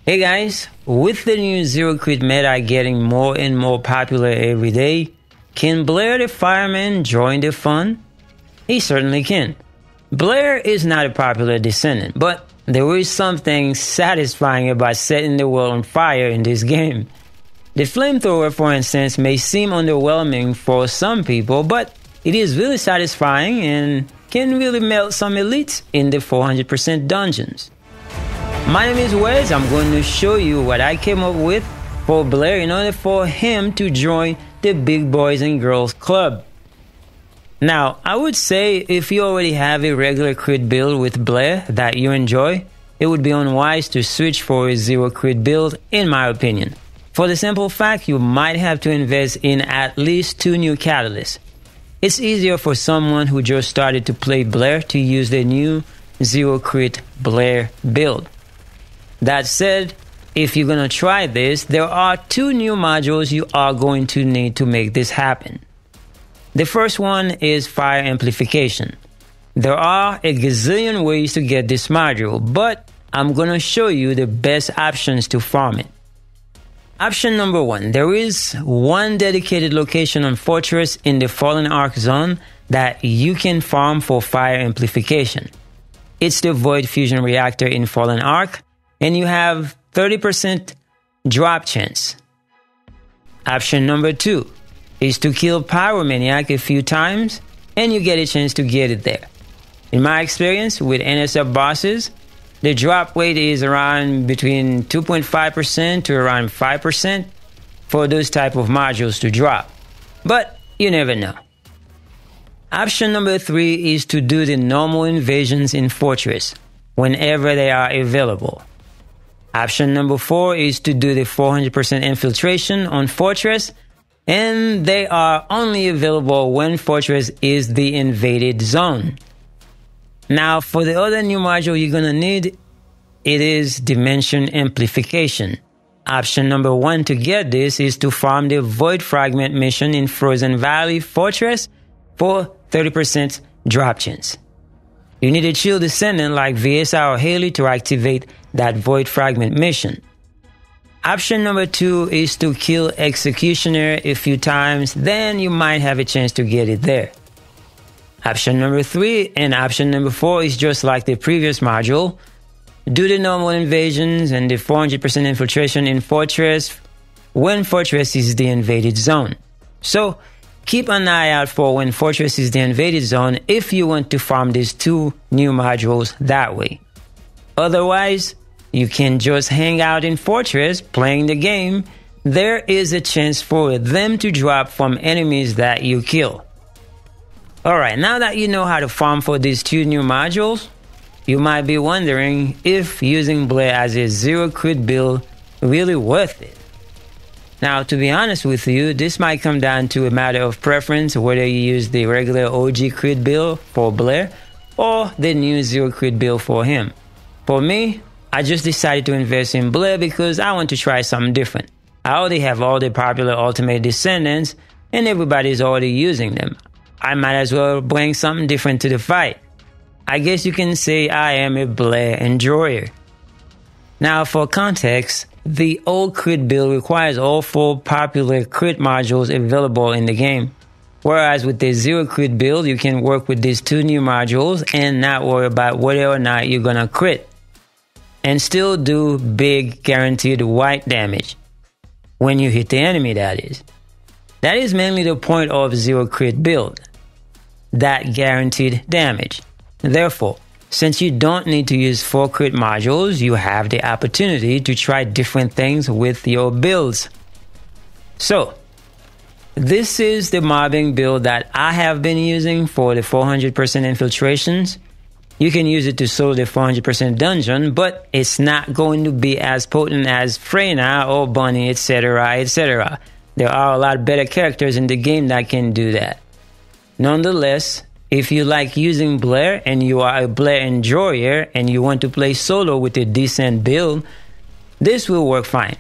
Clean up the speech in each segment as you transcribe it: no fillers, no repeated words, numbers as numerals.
Hey guys, with the new Zero Crit meta getting more and more popular every day, can Blair the Fireman join the fun? He certainly can. Blair is not a popular descendant, but there is something satisfying about setting the world on fire in this game. The flamethrower, for instance, may seem underwhelming for some people, but it is really satisfying and can really melt some elites in the 400% dungeons. My name is Wes. I'm going to show you what I came up with for Blair in order for him to join the big boys and girls club. Now, I would say if you already have a regular crit build with Blair that you enjoy, it would be unwise to switch for a zero crit build in my opinion. For the simple fact you might have to invest in at least 2 new catalysts. It's easier for someone who just started to play Blair to use the new zero crit Blair build. That said, if you're gonna try this, there are 2 new modules you are going to need to make this happen. The first one is fire amplification. There are a gazillion ways to get this module, but I'm gonna show you the best options to farm it. Option number 1, there is one dedicated location on Fortress in the Fallen Ark zone that you can farm for fire amplification. It's the Void Fusion Reactor in Fallen Ark, and you have 30% drop chance. Option number 2 is to kill Pyromaniac a few times and you get a chance to get it there. In my experience with NSF bosses, the drop rate is around between 2.5% to around 5% for those type of modules to drop. But you never know. Option number 3 is to do the normal invasions in Fortress whenever they are available. Option number 4 is to do the 400% infiltration on Fortress, and they are only available when Fortress is the invaded zone. Now, for the other new module you're gonna need, it is Dimension Amplification. Option number 1 to get this is to farm the Void Fragment mission in Frozen Valley Fortress for 30% drop chance. You need a chill descendant like VSI or Haley to activate that Void Fragment mission. Option number 2 is to kill Executioner a few times, then you might have a chance to get it there. Option number 3 and option number 4 is just like the previous module. Do the normal invasions and the 400% infiltration in Fortress when Fortress is the invaded zone. So, keep an eye out for when Fortress is the invaded zone if you want to farm these 2 new modules that way. Otherwise, you can just hang out in Fortress playing the game. There is a chance for them to drop from enemies that you kill. Alright, now that you know how to farm for these 2 new modules, you might be wondering if using Blair as a zero crit build really worth it. Now, to be honest with you, this might come down to a matter of preference whether you use the regular OG crit build for Blair or the new zero crit build for him. For me, I just decided to invest in Blair because I want to try something different. I already have all the popular Ultimate Descendants and everybody's already using them. I might as well bring something different to the fight. I guess you can say I am a Blair enjoyer. Now for context, the old crit build requires all 4 popular crit modules available in the game. Whereas with the zero crit build, you can work with these 2 new modules and not worry about whether or not you're gonna crit. And still do big guaranteed white damage. When you hit the enemy, that is. That is mainly the point of zero crit build. That guaranteed damage. Therefore, since you don't need to use 4 crit modules, you have the opportunity to try different things with your builds. So, this is the mobbing build that I have been using for the 400% infiltrations. You can use it to solo the 400% dungeon, but it's not going to be as potent as Freyna or Bunny, etc., etc. There are a lot better characters in the game that can do that. Nonetheless, if you like using Blair and you are a Blair enjoyer and you want to play solo with a decent build, this will work fine.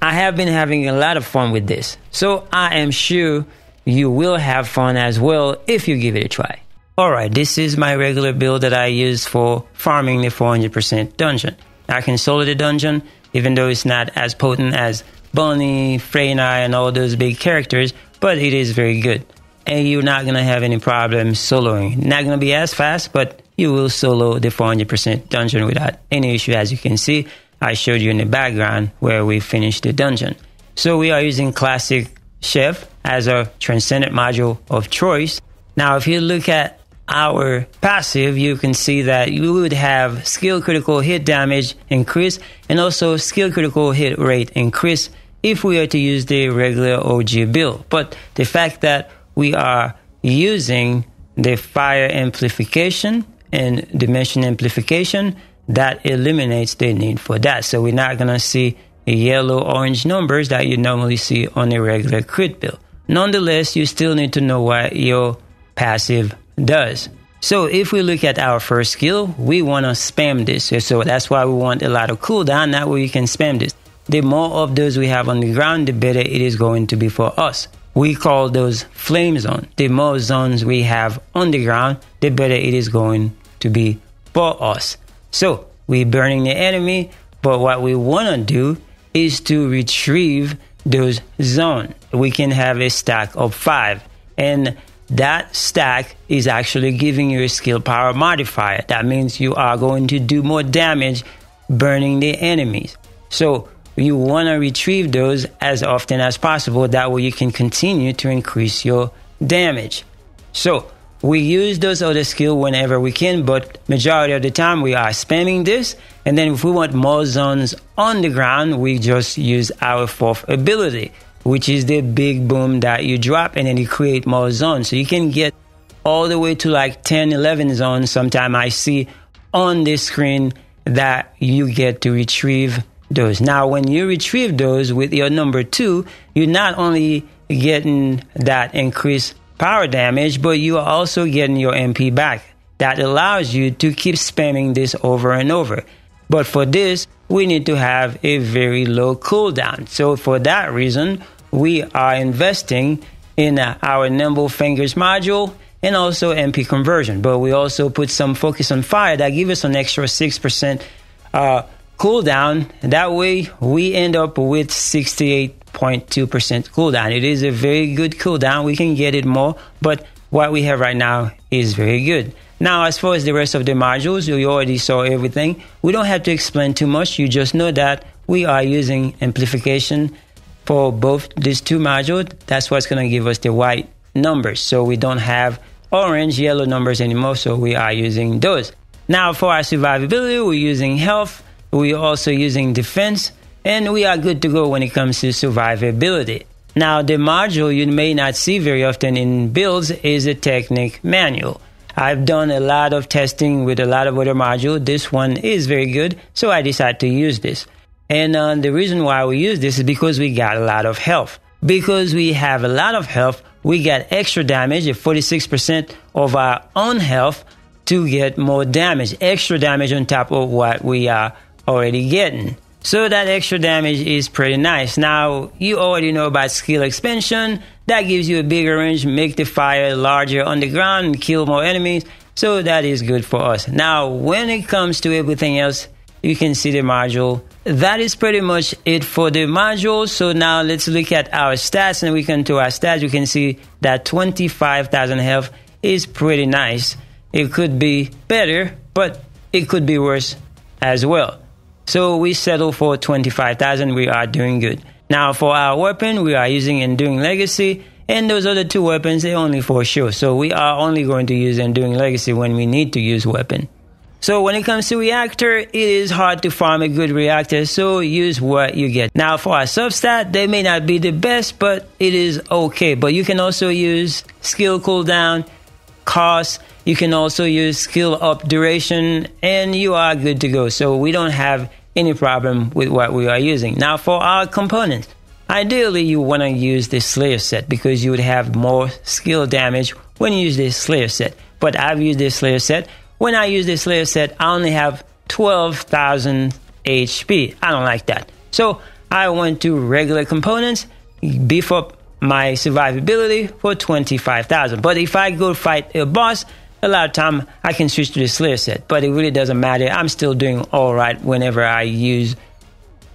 I have been having a lot of fun with this, so I am sure you will have fun as well if you give it a try. Alright, this is my regular build that I use for farming the 400% dungeon. I can solo the dungeon even though it's not as potent as Bonnie, Freyna, and all those big characters, but it is very good. And you're not going to have any problems soloing. Not going to be as fast, but you will solo the 400% dungeon without any issue. As you can see, I showed you in the background where we finished the dungeon. So we are using Classic Chef as our Transcendent module of choice. Now, if you look at our passive, you can see that you would have skill critical hit damage increase and also skill critical hit rate increase if we are to use the regular OG build. But the fact that we are using the fire amplification and dimension amplification, that eliminates the need for that. So we're not going to see the yellow-orange numbers that you normally see on a regular crit build. Nonetheless, you still need to know what your passive does. So if we look at our first skill, we want to spam this. So that's why we want a lot of cooldown. That way we can spam this. The more of those we have on the ground, the better it is going to be for us. We call those flame zones. The more zones we have on the ground, the better it is going to be for us. So we're burning the enemy, but what we want to do is to retrieve those zones. We can have a stack of 5, and that stack is actually giving you a skill power modifier. That means you are going to do more damage burning the enemies. So you want to retrieve those as often as possible. That way you can continue to increase your damage. So we use those other skills whenever we can, but majority of the time we are spamming this. And then if we want more zones on the ground, we just use our 4th ability, which is the big boom that you drop and then you create more zones. So you can get all the way to like 10, 11 zones. Sometimes I see on this screen that you get to retrieve those. Now, when you retrieve those with your number 2, you're not only getting that increased power damage, but you are also getting your MP back. That allows you to keep spamming this over and over. But for this, we need to have a very low cooldown. So for that reason, we are investing in our Nimble Fingers module and also MP conversion. But we also put some focus on fire that gives us an extra 6% cooldown. That way, we end up with 68.2% cooldown. It is a very good cooldown. We can get it more, but what we have right now is very good. Now, as far as the rest of the modules, you already saw everything. We don't have to explain too much. You just know that we are using amplification for both these two modules. That's what's going to give us the white numbers. So we don't have orange, yellow numbers anymore. So we are using those. Now, for our survivability, we're using health. We're also using defense. And we are good to go when it comes to survivability. Now, the module you may not see very often in builds is a technique manual. I've done a lot of testing with a lot of other modules. This one is very good, so I decided to use this. And the reason why we use this is because we got a lot of health. Because we have a lot of health, we got extra damage at 46% of our own health to get more damage. Extra damage on top of what we are already getting. So that extra damage is pretty nice. Now, you already know about skill expansion. That gives you a bigger range, make the fire larger on the ground, and kill more enemies. So that is good for us. Now, when it comes to everything else, you can see the module. That is pretty much it for the module. So now let's look at our stats, and we can to our stats. You can see that 25,000 health is pretty nice. It could be better, but it could be worse as well. So we settle for 25,000. We are doing good. Now for our weapon, we are using Enduring Legacy. And those other two weapons, they're only for show. So we are only going to use Enduring Legacy when we need to use weapon. So when it comes to Reactor, it is hard to farm a good Reactor. So use what you get. Now for our substat, they may not be the best, but it is okay. But you can also use skill cooldown, cost. You can also use skill up duration, and you are good to go. So we don't have any problem with what we are using. Now for our components, ideally you want to use the Slayer set because you would have more skill damage when you use the Slayer set. But I've used the Slayer set. When I use the Slayer set, I only have 12,000 HP. I don't like that. So I went to regular components, beef up my survivability for 25,000. But if I go fight a boss, a lot of time I can switch to the Slayer set, but it really doesn't matter. I'm still doing all right whenever I use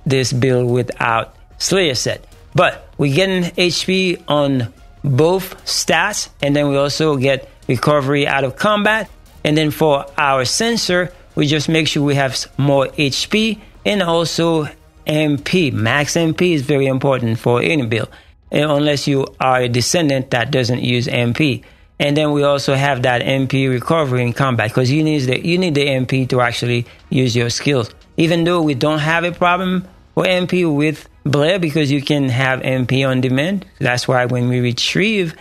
this build without Slayer set. But we're getting HP on both stats, and then we also get recovery out of combat. And then for our sensor, we just make sure we have more HP and also MP. Max MP is very important for any build, unless you are a Descendant that doesn't use MP. And then we also have that MP recovery in combat, because you need the MP to actually use your skills. Even though we don't have a problem with MP with Blair, because you can have MP on demand. That's why when we retrieve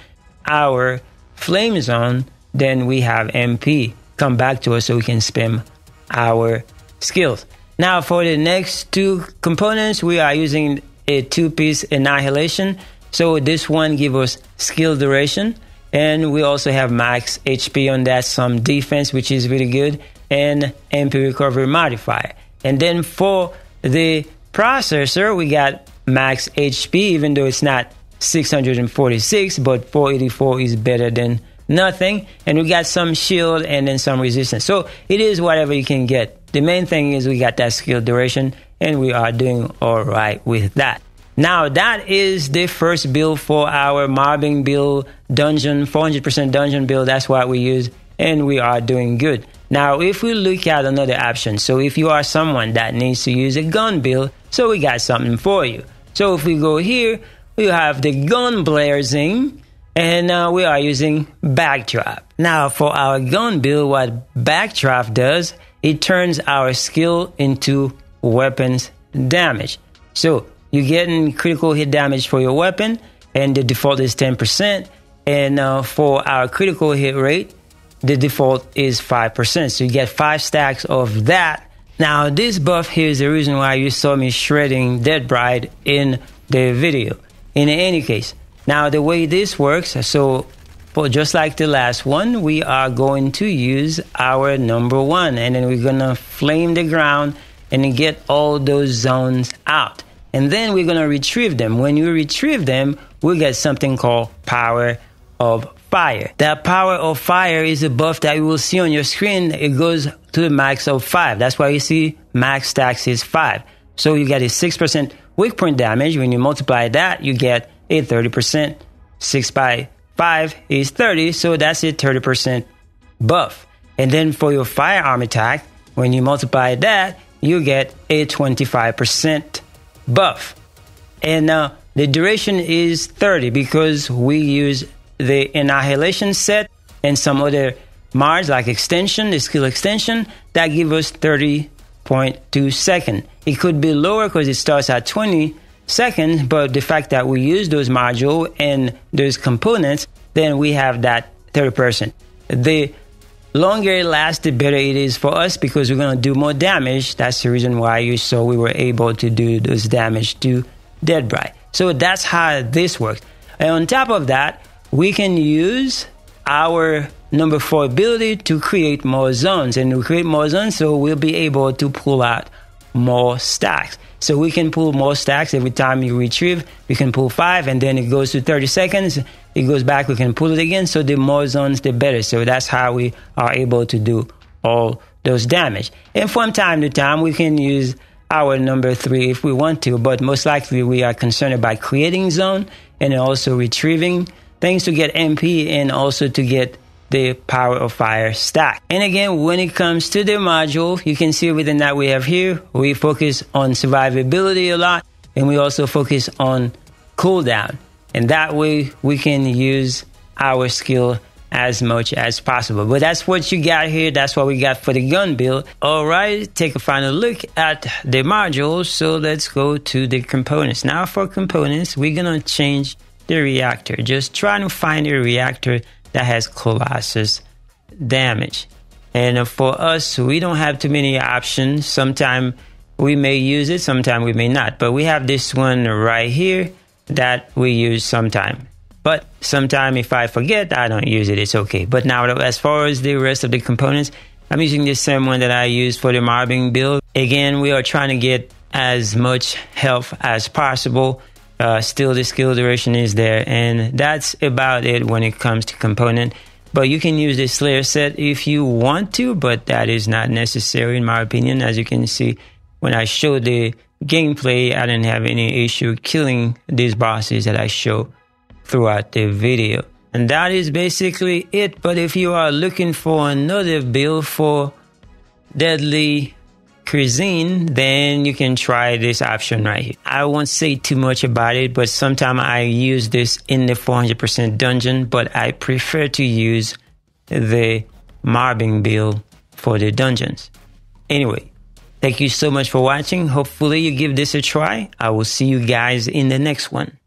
our flame zone, then we have MP come back to us so we can spam our skills. Now for the next two components, we are using a 2-piece annihilation. So this one gives us skill duration, and we also have max HP on that, some defense, which is really good, and MP recovery modifier. And then for the processor, we got max HP, even though it's not 646, but 484 is better than nothing. And we got some shield and then some resistance. So it is whatever you can get. The main thing is we got that skill duration, and we are doing all right with that. Now that is the first build for our mobbing build, dungeon, 400% dungeon build. That's what we use, and we are doing good. Now if we look at another option, so if you are someone that needs to use a gun build, so we got something for you. So if we go here, we have the gun Blair Zing, and we are using backdraft. Now for our gun build, what backdraft does, it turns our skill into weapons damage. So you're getting critical hit damage for your weapon, and the default is 10%. And for our critical hit rate, the default is 5%. So you get 5 stacks of that. Now this buff here is the reason why you saw me shredding Dead Bride in the video. In any case, now the way this works, so for just like the last one, we are going to use our number 1, and then we're gonna flame the ground and then get all those zones out. And then we're gonna retrieve them. When you retrieve them, we'll get something called Power of Fire. That Power of Fire is a buff that you will see on your screen. It goes to the max of 5. That's why you see max stacks is 5. So you get a 6% weak point damage. When you multiply that, you get a 30%. 6 by 5 is 30, so that's a 30% buff. And then for your firearm attack, when you multiply that, you get a 25% buff. And the duration is 30 because we use the annihilation set and some other mods like extension, the skill extension, that give us 30.2 seconds. It could be lower because it starts at 20 seconds, but the fact that we use those modules and those components, then we have that 30%. The longer it lasts, the better it is for us because we're going to do more damage. That's the reason why you saw we were able to do those damage to Dead Bride. So that's how this works. And on top of that, we can use our number 4 ability to create more zones. And we create more zones, so we'll be able to pull out more stacks. So we can pull more stacks every time you retrieve. We can pull 5, and then it goes to 30 seconds. It goes back, we can pull it again. So the more zones, the better. So that's how we are able to do all those damage. And from time to time, we can use our number 3 if we want to, but most likely we are concerned about creating zone and also retrieving things to get MP and also to get the Power of Fire stack. And again, when it comes to the module, you can see everything that we have here. We focus on survivability a lot, and we also focus on cooldown. And that way we can use our skill as much as possible. But that's what you got here. That's what we got for the gun build. All right, take a final look at the modules. So let's go to the components. Now for components, we're gonna change the reactor. Just trying to find a reactor that has Colossus damage. And for us, we don't have too many options. Sometimes we may use it, sometimes we may not. But we have this one right here that we use sometime. But sometime if I forget, I don't use it. It's okay. But now as far as the rest of the components, I'm using the same one that I used for the mobbing build. Again, we are trying to get as much health as possible. Still the skill duration is there, and that's about it when it comes to component. But you can use the Slayer set if you want to, but that is not necessary in my opinion. As you can see, when I show the gameplay, I didn't have any issue killing these bosses that I show throughout the video. And that is basically it. But if you are looking for another build for deadly cuisine, then you can try this option right here. I won't say too much about it, but sometimes I use this in the 400% dungeon, but I prefer to use the mobbing build for the dungeons. Anyway, thank you so much for watching. Hopefully you give this a try. I will see you guys in the next one.